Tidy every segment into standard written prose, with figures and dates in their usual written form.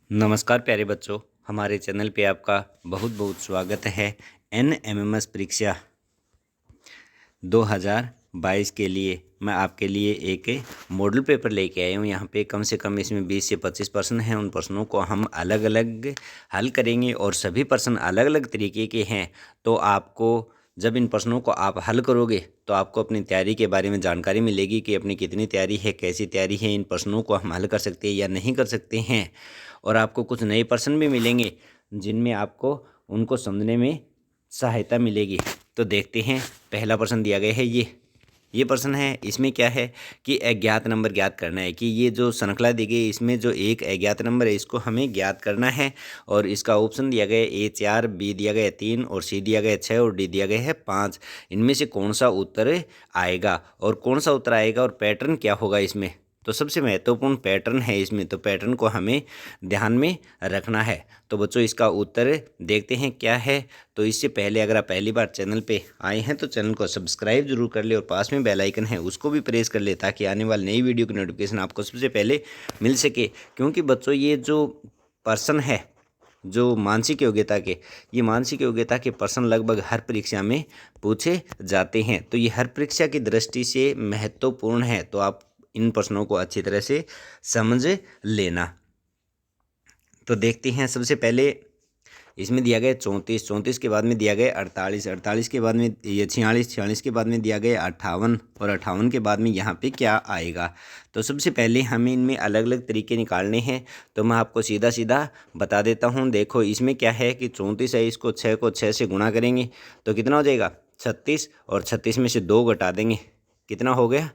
नमस्कार प्यारे बच्चों, हमारे चैनल पे आपका बहुत बहुत स्वागत है। NMMS परीक्षा 2022 के लिए मैं आपके लिए एक मॉडल पेपर लेके आया हूँ। यहाँ पे कम से कम इसमें 20 से 25 प्रश्न हैं। उन प्रश्नों को हम अलग अलग हल करेंगे और सभी प्रश्न अलग अलग तरीके के हैं। तो आपको जब इन प्रश्नों को आप हल करोगे तो आपको अपनी तैयारी के बारे में जानकारी मिलेगी कि अपनी कितनी तैयारी है, कैसी तैयारी है, इन प्रश्नों को हम हल कर सकते हैं या नहीं कर सकते हैं। और आपको कुछ नए प्रश्न भी मिलेंगे जिनमें आपको उनको समझने में सहायता मिलेगी। तो देखते हैं, पहला प्रश्न दिया गया है ये प्रश्न है। इसमें क्या है कि अज्ञात नंबर ज्ञात करना है कि ये जो श्रृंखला दी गई इसमें जो एक अज्ञात नंबर है इसको हमें ज्ञात करना है। और इसका ऑप्शन दिया गया है A 4, B दिया गया है 3 और C दिया गया है 6 और D दिया गया है 5। इनमें से कौन सा उत्तर आएगा और कौन सा उत्तर आएगा और पैटर्न क्या होगा इसमें। तो सबसे महत्वपूर्ण पैटर्न है इसमें, तो पैटर्न को हमें ध्यान में रखना है। तो बच्चों इसका उत्तर देखते हैं क्या है। तो इससे पहले अगर आप पहली बार चैनल पे आए हैं तो चैनल को सब्सक्राइब जरूर कर ले और पास में बेल आइकन है उसको भी प्रेस कर ले ताकि आने वाली नई वीडियो की नोटिफिकेशन आपको सबसे पहले मिल सके। क्योंकि बच्चों ये जो प्रश्न है जो मानसिक योग्यता के, ये मानसिक योग्यता के प्रश्न लगभग हर परीक्षा में पूछे जाते हैं। तो ये हर परीक्षा की दृष्टि से महत्वपूर्ण है। तो आप इन प्रश्नों को अच्छी तरह से समझ लेना। तो देखते हैं, सबसे पहले इसमें दिया गया 34 के बाद में दिया गया 48 के बाद में ये 46 के बाद में दिया गया 58 और 58 के बाद में यहाँ पे क्या आएगा। तो सबसे पहले हमें इनमें अलग अलग तरीके निकालने हैं। तो मैं आपको सीधा सीधा बता देता हूँ। देखो इसमें क्या है कि 34 है, इसको 6 को 6 से गुणा करेंगे तो कितना हो जाएगा 36 और 36 में से 2 घटा देंगे, कितना हो गया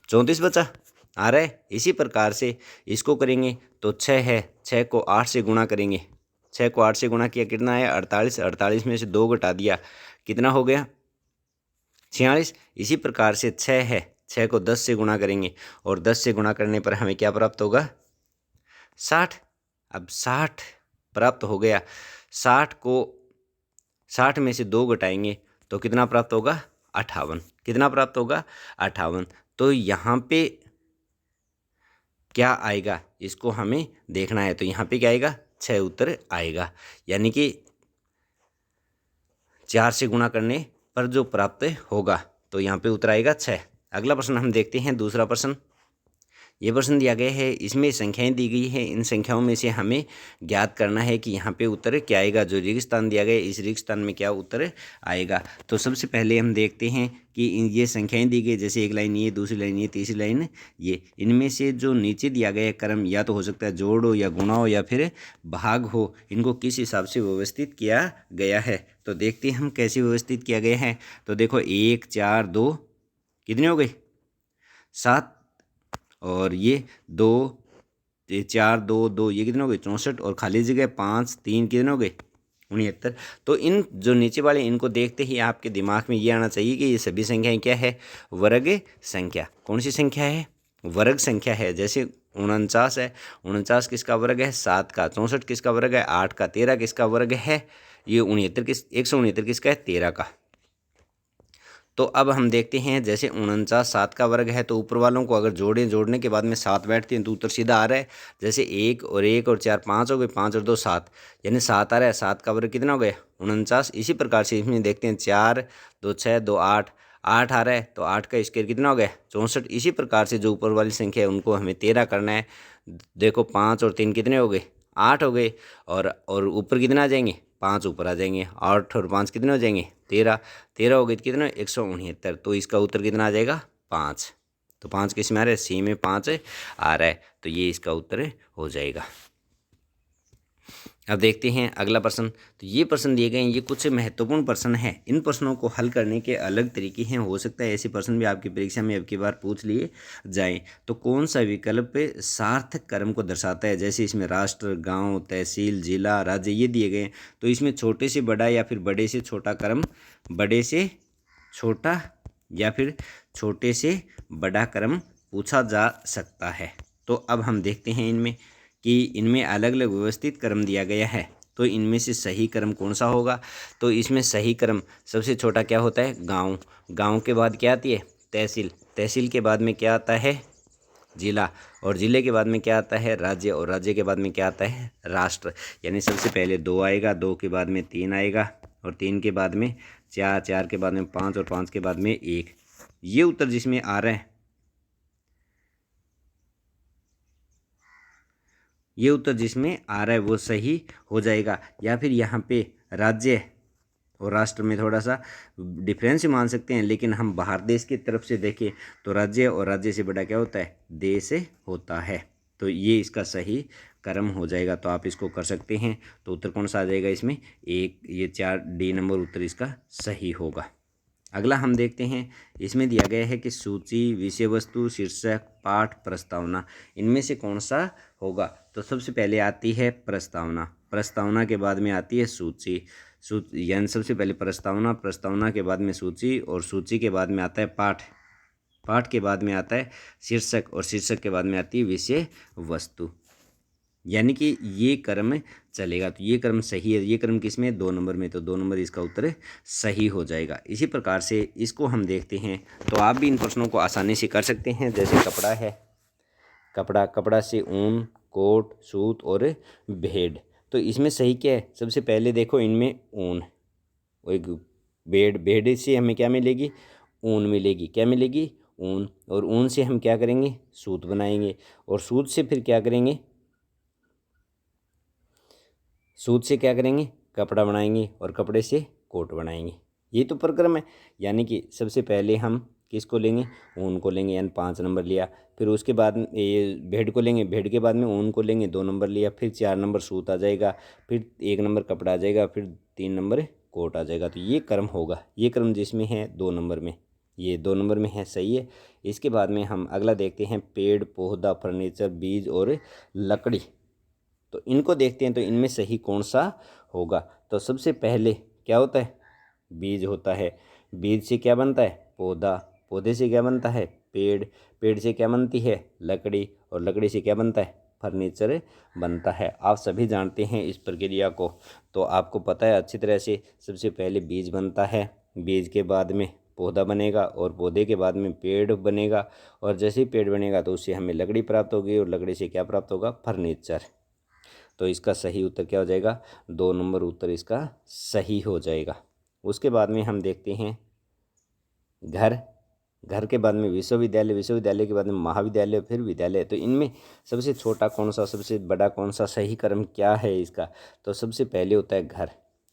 34 बचा आ रहा है। इसी प्रकार से इसको करेंगे तो 6 है, 6 को 8 से गुणा करेंगे, 6 को 8 से गुणा किया कितना है 48, 48 में से 2 घटा दिया कितना हो गया 46। इसी प्रकार से 6 है, 6 को 10 से गुणा करेंगे और 10 से गुणा करने पर हमें क्या प्राप्त होगा 60। अब 60 प्राप्त हो गया, 60 में से 2 घटाएंगे तो कितना प्राप्त होगा 58, कितना प्राप्त होगा 58। तो यहाँ पे क्या आएगा इसको हमें देखना है। तो यहाँ पे क्या आएगा 6 उत्तर आएगा, यानी कि 4 से गुणा करने पर जो प्राप्त होगा तो यहाँ पे उत्तर आएगा 6। अगला प्रश्न हम देखते हैं, दूसरा प्रश्न। ये प्रश्न दिया गया है, इसमें संख्याएं दी गई है, इन संख्याओं में से हमें ज्ञात करना है कि यहाँ पे उत्तर क्या आएगा। जो रिक्त स्थान दिया गया है इस रिक्त स्थान में क्या उत्तर आएगा। तो सबसे पहले हम देखते हैं कि ये संख्याएं दी गई, जैसे एक लाइन ये, दूसरी लाइन ये, तीसरी लाइन ये, इनमें से जो नीचे दिया गया है क्रम या तो हो सकता है जोड़ हो या गुणा हो या फिर भाग हो, इनको किस हिसाब से व्यवस्थित किया गया है। तो देखते हैं हम कैसे व्यवस्थित किया गया है। तो देखो 1 4 2 कितने हो गए 7 और ये 2 4 2 2 ये कितने हो गए 64 और खाली जगह 5 3 कितने हो गए 69। तो इन जो नीचे वाले इनको देखते ही आपके दिमाग में ये आना चाहिए कि ये सभी संख्याएं क्या है वर्ग संख्या। कौन सी संख्या है वर्ग संख्या है। जैसे 49 है, 49 किसका वर्ग है 7 का, 64 किसका वर्ग है 8 का, 13 किसका वर्ग है ये 169 किसका है 13 का। तो अब हम देखते हैं, जैसे 49 7 का वर्ग है तो ऊपर वालों को अगर जोड़ने के बाद में 7 बैठते हैं तो उत्तर सीधा आ रहा है। जैसे 1 और 4 5 हो गए, 5 और 2 7, यानी 7 आ रहा है। 7 का वर्ग कितना हो गया 49। इसी प्रकार से इसमें देखते हैं 4 2 6 2 8 8 आ रहा है तो 8 का स्क्वायर कितना हो गया 64। इसी प्रकार से जो ऊपर वाली संख्या है उनको हमें 13 करना है। देखो 5 और 3 कितने हो गए 8 हो गए और ऊपर कितना आ जाएंगे 5 ऊपर आ जाएंगे, 8 और 5 कितने हो जाएंगे 13, 13 हो गए तो कितना 169। तो इसका उत्तर कितना आ जाएगा 5। तो 5 किस में आ रहा है सी में 5 आ रहा है, तो ये इसका उत्तर हो जाएगा। अब देखते हैं अगला प्रश्न। तो ये प्रश्न दिए गए हैं, ये कुछ महत्वपूर्ण प्रश्न हैं। इन प्रश्नों को हल करने के अलग तरीके हैं, हो सकता है ऐसे प्रश्न भी आपकी परीक्षा में अब की बार पूछ लिए जाएं। तो कौन सा विकल्प सार्थक क्रम को दर्शाता है। जैसे इसमें राष्ट्र, गांव, तहसील, जिला, राज्य ये दिए गए हैं। तो इसमें छोटे से बड़ा या फिर बड़े से छोटा क्रम, बड़े से छोटा या फिर छोटे से बड़ा क्रम पूछा जा सकता है। तो अब हम देखते हैं इनमें कि इनमें अलग अलग व्यवस्थित क्रम दिया गया है। तो इनमें से सही क्रम कौन सा होगा। तो इसमें सही क्रम सबसे छोटा क्या होता है गांव, गांव के बाद क्या आती है तहसील, तहसील के बाद में क्या आता है जिला, और जिले के बाद में क्या आता है? राज्य, और राज्य के बाद में क्या आता है? राष्ट्र। यानी सबसे पहले 2 आएगा, 2 के बाद में 3 आएगा, और 3 के बाद में 4, 4 के बाद में 5, और 5 के बाद में 1। ये उत्तर जिसमें आ रहा है, ये उत्तर जिसमें आ रहा है वो सही हो जाएगा। या फिर यहाँ पे राज्य और राष्ट्र में थोड़ा सा डिफरेंस मान सकते हैं, लेकिन हम बाहर देश की तरफ से देखें तो राज्य और राज्य से बड़ा क्या होता है? देश होता है। तो ये इसका सही क्रम हो जाएगा। तो आप इसको कर सकते हैं। तो उत्तर कौन सा आ जाएगा इसमें? एक, ये 4 डी नंबर उत्तर इसका सही होगा। अगला हम देखते हैं, इसमें दिया गया है कि सूची, विषय वस्तु, शीर्षक, पाठ, प्रस्तावना, इनमें से कौन सा होगा? तो सबसे पहले आती है प्रस्तावना, प्रस्तावना के बाद में आती है सूची, यानी सबसे पहले प्रस्तावना, प्रस्तावना के बाद में सूची, और सूची के बाद में आता है पाठ, पाठ के बाद में आता है शीर्षक, और शीर्षक के बाद में आती है विषय वस्तु। यानी कि ये क्रम चलेगा। तो ये क्रम सही है। ये क्रम किस में? 2 नंबर में। तो 2 नंबर इसका उत्तर सही हो जाएगा। इसी प्रकार से इसको हम देखते हैं। तो आप भी इन प्रश्नों को आसानी से कर सकते हैं। जैसे कपड़ा है, कपड़ा, कपड़ा से ऊन, कोट, सूत और भेड़। तो इसमें सही क्या है? सबसे पहले देखो, इनमें ऊन, एक भेड़, भेड़ से हमें क्या मिलेगी? ऊन मिलेगी। क्या मिलेगी? ऊन। और ऊन से हम क्या करेंगे? सूत बनाएंगे। और सूत से फिर क्या करेंगे? सूत से क्या करेंगे? कपड़ा बनाएंगे। और कपड़े से कोट बनाएंगे। ये तो प्रक्रम है। यानी कि सबसे पहले हम किसको लेंगे? ऊन को लेंगे, यानी 5 नंबर लिया। फिर उसके बाद ये भेड़ को लेंगे, भेड़ के बाद में ऊन को लेंगे, 2 नंबर लिया। फिर 4 नंबर सूत आ जाएगा, फिर 1 नंबर कपड़ा आ जाएगा, फिर 3 नंबर कोट आ जाएगा। तो ये क्रम होगा। ये क्रम जिसमें है 2 नंबर में, ये 2 नंबर में है, सही है। इसके बाद में हम अगला देखते हैं, पेड़, पौधा, फर्नीचर, बीज और लकड़ी। तो इनको देखते हैं। तो इनमें सही कौन सा होगा? तो सबसे पहले क्या होता है? बीज होता है। बीज से क्या बनता है? पौधा। पौधे से क्या बनता है? पेड़। पेड़ से क्या बनती है? लकड़ी। और लकड़ी से क्या बनता है? फर्नीचर बनता है। आप सभी जानते हैं इस प्रक्रिया को। तो आपको पता है अच्छी तरह से। सबसे पहले बीज बनता है, बीज के बाद में पौधा बनेगा, और पौधे के बाद में पेड़ बनेगा, और जैसे ही पेड़ बनेगा तो उससे हमें लकड़ी प्राप्त होगी, और लकड़ी से क्या प्राप्त होगा? फर्नीचर। तो इसका सही उत्तर क्या हो जाएगा? 2 नंबर उत्तर इसका सही हो जाएगा। उसके बाद में हम देखते हैं घर। घर के बाद में विश्वविद्यालय, विश्वविद्यालय के बाद में महाविद्यालय, फिर विद्यालय। तो इनमें सबसे छोटा कौन सा, सबसे बड़ा कौन सा, सही क्रम क्या है इसका? तो सबसे पहले होता है घर।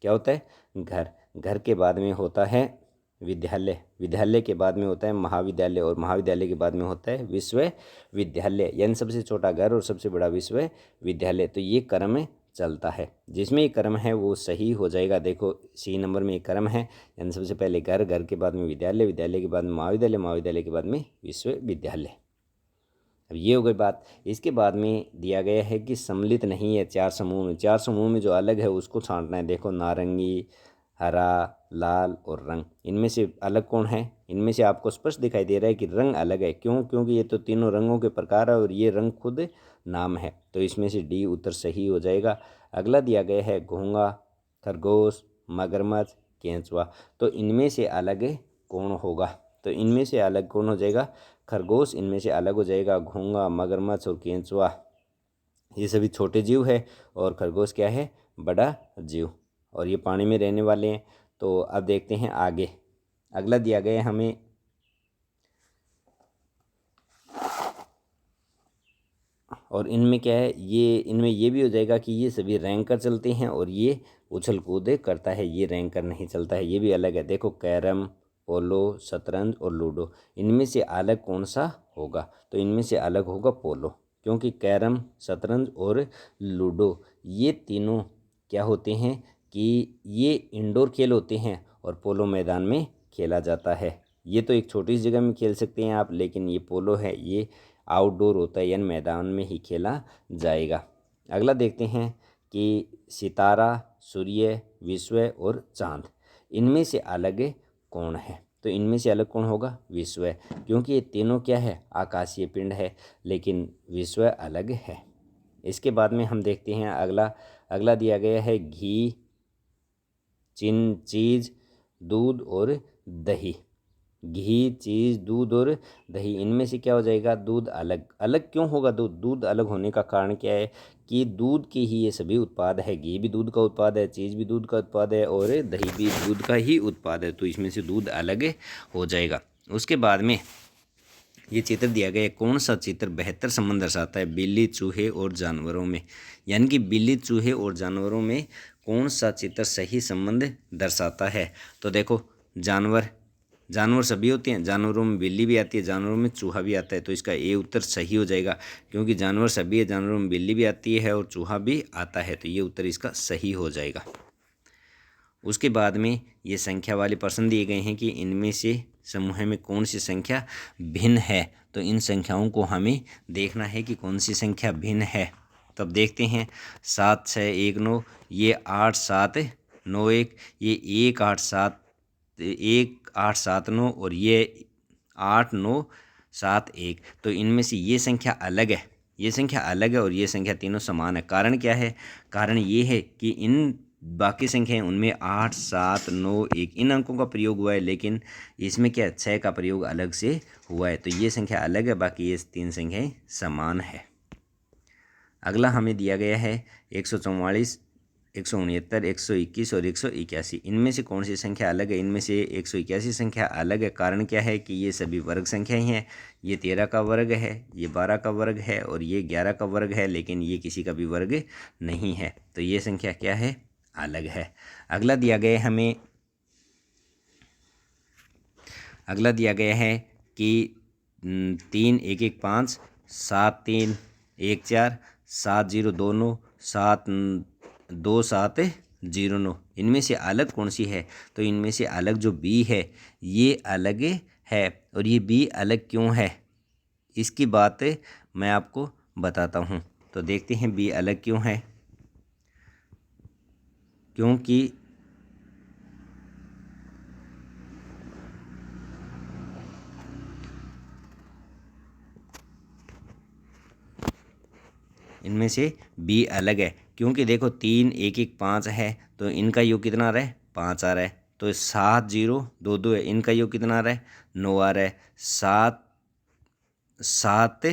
क्या होता है? घर। घर के बाद में होता है विद्यालय, विद्यालय के बाद में होता है महाविद्यालय, और महाविद्यालय के बाद में होता है विश्वविद्यालय। यानी सबसे छोटा घर और सबसे बड़ा विश्वविद्यालय। तो ये क्रम चलता है। जिसमें ये क्रम है वो सही हो जाएगा। देखो, सी नंबर में एक क्रम है, यानी सबसे पहले घर, घर के बाद में विद्यालय, विद्यालय के बाद में महाविद्यालय, महाविद्यालय के बाद में विश्वविद्यालय। अब ये हो गई बात। इसके बाद में दिया गया है कि सम्मिलित नहीं है 4 समूह में। 4 समूह में जो अलग है उसको छांटना है। देखो, नारंगी, हरा, लाल और रंग, इनमें से अलग कौन है? इनमें से आपको स्पष्ट दिखाई दे रहा है कि रंग अलग है। क्यों? क्योंकि ये तो तीनों रंगों के प्रकार है, और ये रंग खुद नाम है। तो इसमें से डी उत्तर सही हो जाएगा। अगला दिया गया है घोंगा, खरगोश, मगरमच्छ, केंचुआ। तो इनमें से अलग कौन होगा? तो इनमें से अलग कौन हो जाएगा? खरगोश इनमें से अलग हो जाएगा। घोंगा, मगरमच्छ और केंचुआ ये सभी छोटे जीव है, और खरगोश क्या है? बड़ा जीव, और ये पानी में रहने वाले हैं। तो अब देखते हैं आगे। अगला दिया गया है हमें और इनमें क्या है? ये इनमें ये भी हो जाएगा कि ये सभी रैंकर चलते हैं, और ये उछल कूद करता है, ये रैंकर नहीं चलता है। ये भी अलग है। देखो, कैरम, पोलो, शतरंज और लूडो, इनमें से अलग कौन सा होगा? तो इनमें से अलग होगा पोलो। क्योंकि कैरम, शतरंज और लूडो ये तीनों क्या होते हैं कि ये इंडोर खेल होते हैं, और पोलो मैदान में खेला जाता है। ये तो एक छोटी सी जगह में खेल सकते हैं आप, लेकिन ये पोलो है, ये आउटडोर होता है, यानी मैदान में ही खेला जाएगा। अगला देखते हैं कि सितारा, सूर्य, विश्व और चांद, इनमें से अलग कौन है? तो इनमें से अलग कौन होगा? विश्व। क्योंकि ये तीनों क्या है? आकाशीय पिंड है, लेकिन विश्व अलग है। इसके बाद में हम देखते हैं अगला। अगला दिया गया है घी, चीज़, दूध और दही। घी, चीज़, दूध और दही, इनमें से क्या हो जाएगा, दूध अलग। अलग क्यों होगा दूध अलग होने का कारण क्या है कि दूध के ही ये सभी उत्पाद है। घी भी दूध का उत्पाद है, चीज़ भी दूध का उत्पाद है और दही भी दूध का ही उत्पाद है, तो इसमें से दूध अलग हो जाएगा। उसके बाद में ये चित्र दिया गया है, कौन सा चित्र बेहतर संबंध दर्शाता है बिल्ली, चूहे और जानवरों में, यानी कि बिल्ली, चूहे और जानवरों में कौन सा चित्र सही संबंध दर्शाता है। तो देखो, जानवर सभी होते हैं, जानवरों में बिल्ली भी आती है, जानवरों में चूहा भी आता है, तो इसका ए उत्तर सही हो जाएगा, क्योंकि जानवर सभी है, जानवरों में बिल्ली भी आती है और चूहा भी आता है, तो ये उत्तर इसका सही हो जाएगा। उसके बाद में ये संख्या वाले प्रश्न दिए गए हैं कि इनमें से समूह में कौन सी संख्या भिन्न है। तो इन संख्याओं को हमें देखना है कि कौन सी संख्या भिन्न है। तब देखते हैं, 7 6 1 9, ये 8 7 9 1, ये 1 8 7 9 और ये 8 9 7 1। तो इनमें से ये संख्या अलग है, ये संख्या अलग है और ये संख्या तीनों समान है। कारण क्या है, कारण ये है कि इन बाकी संख्याएं उनमें 8 7 9 1 इन अंकों का प्रयोग हुआ है, लेकिन इसमें क्या 6 का प्रयोग अलग से हुआ है, तो ये संख्या अलग है, बाकी ये तीन संख्याएं समान है। अगला हमें दिया गया है 144 169 121 और 181, इनमें से कौन सी संख्या अलग है। इनमें से 181 संख्या अलग है। कारण क्या है कि ये सभी वर्ग संख्याएं हैं, ये 13 का वर्ग है, ये 12 का वर्ग है और ये 11 का वर्ग है, लेकिन ये किसी का भी वर्ग नहीं है, तो ये संख्या क्या है, अलग है। अगला दिया गया है कि 3 1 1 5 7 3 1 4 7 0 2 9 7 2 7 0 9, इनमें से अलग कौन सी है। तो इनमें से अलग जो बी है ये अलग है, और ये बी अलग क्यों है इसकी बात मैं आपको बताता हूँ। तो देखते हैं बी अलग क्यों है, क्योंकि इनमें से बी अलग है, क्योंकि देखो 3 1 1 5 है, तो इनका योग कितना आ रहा है, 5 आ रहा है। तो 7 0 2 2 है, इनका योग कितना आ रहा है, 9 आ रहा है। 7 7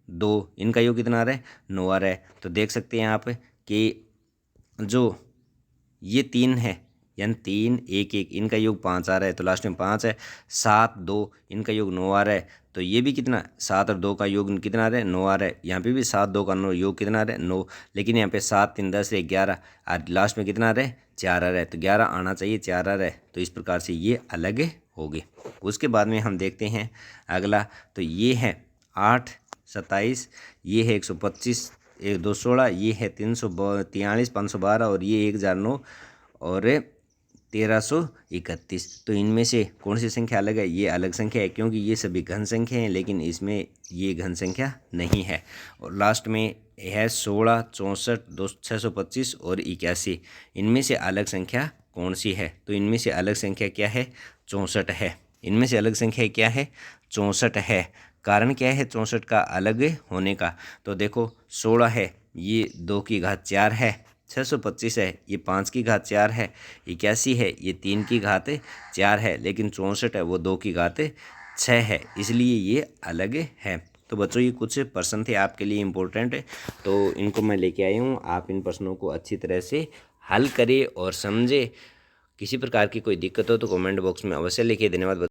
2, इनका योग कितना आ रहा है, 9 आ रहा है। तो देख सकते हैं आप कि जो ये 3 है, यानी 3 1 1, इनका योग 5 आ रहा है, तो लास्ट में 5 है। 7 2, इनका योग 9 आ रहा है, तो ये भी कितना, 7 और 2 का योग कितना आ रहा है, 9 आ रहा है। यहाँ पे भी 7 2 का 9 योग कितना आ रहा है, 9, लेकिन यहाँ पे 7 3 10 है 11 और लास्ट में कितना आ रहा है, 4 आ रहा है, तो 11 आना चाहिए, 4 आ रहा है, तो इस प्रकार से ये अलग हो गए। उसके बाद में हम देखते हैं अगला, तो ये है 8 27, ये है 125 216, ये है 343 512 और ये 1009 और 1331। तो इनमें से कौन सी संख्या अलग है, ये अलग संख्या है, क्योंकि ये सभी घन संख्या हैं, लेकिन इसमें ये घन संख्या नहीं है। और लास्ट में है 16 64 625 और 81, इनमें से अलग संख्या कौन सी है। तो इनमें से अलग संख्या क्या है, 64 है। इनमें से अलग संख्या क्या है, 64 है। कारण क्या है 64 का अलग होने का, तो देखो 16 है, ये 2 की घात 4 है। 625 है, ये 5 की घात 4 है। 81 है, ये 3 की घात 4 है, लेकिन 64 है वो 2 की घात 6 है, इसलिए ये अलग है। तो बच्चों ये कुछ प्रश्न थे आपके लिए इम्पोर्टेंट, तो इनको मैं लेके आया हूँ। आप इन प्रश्नों को अच्छी तरह से हल करें और समझे। किसी प्रकार की कोई दिक्कत हो तो कमेंट बॉक्स में अवश्य लिखिए। धन्यवाद।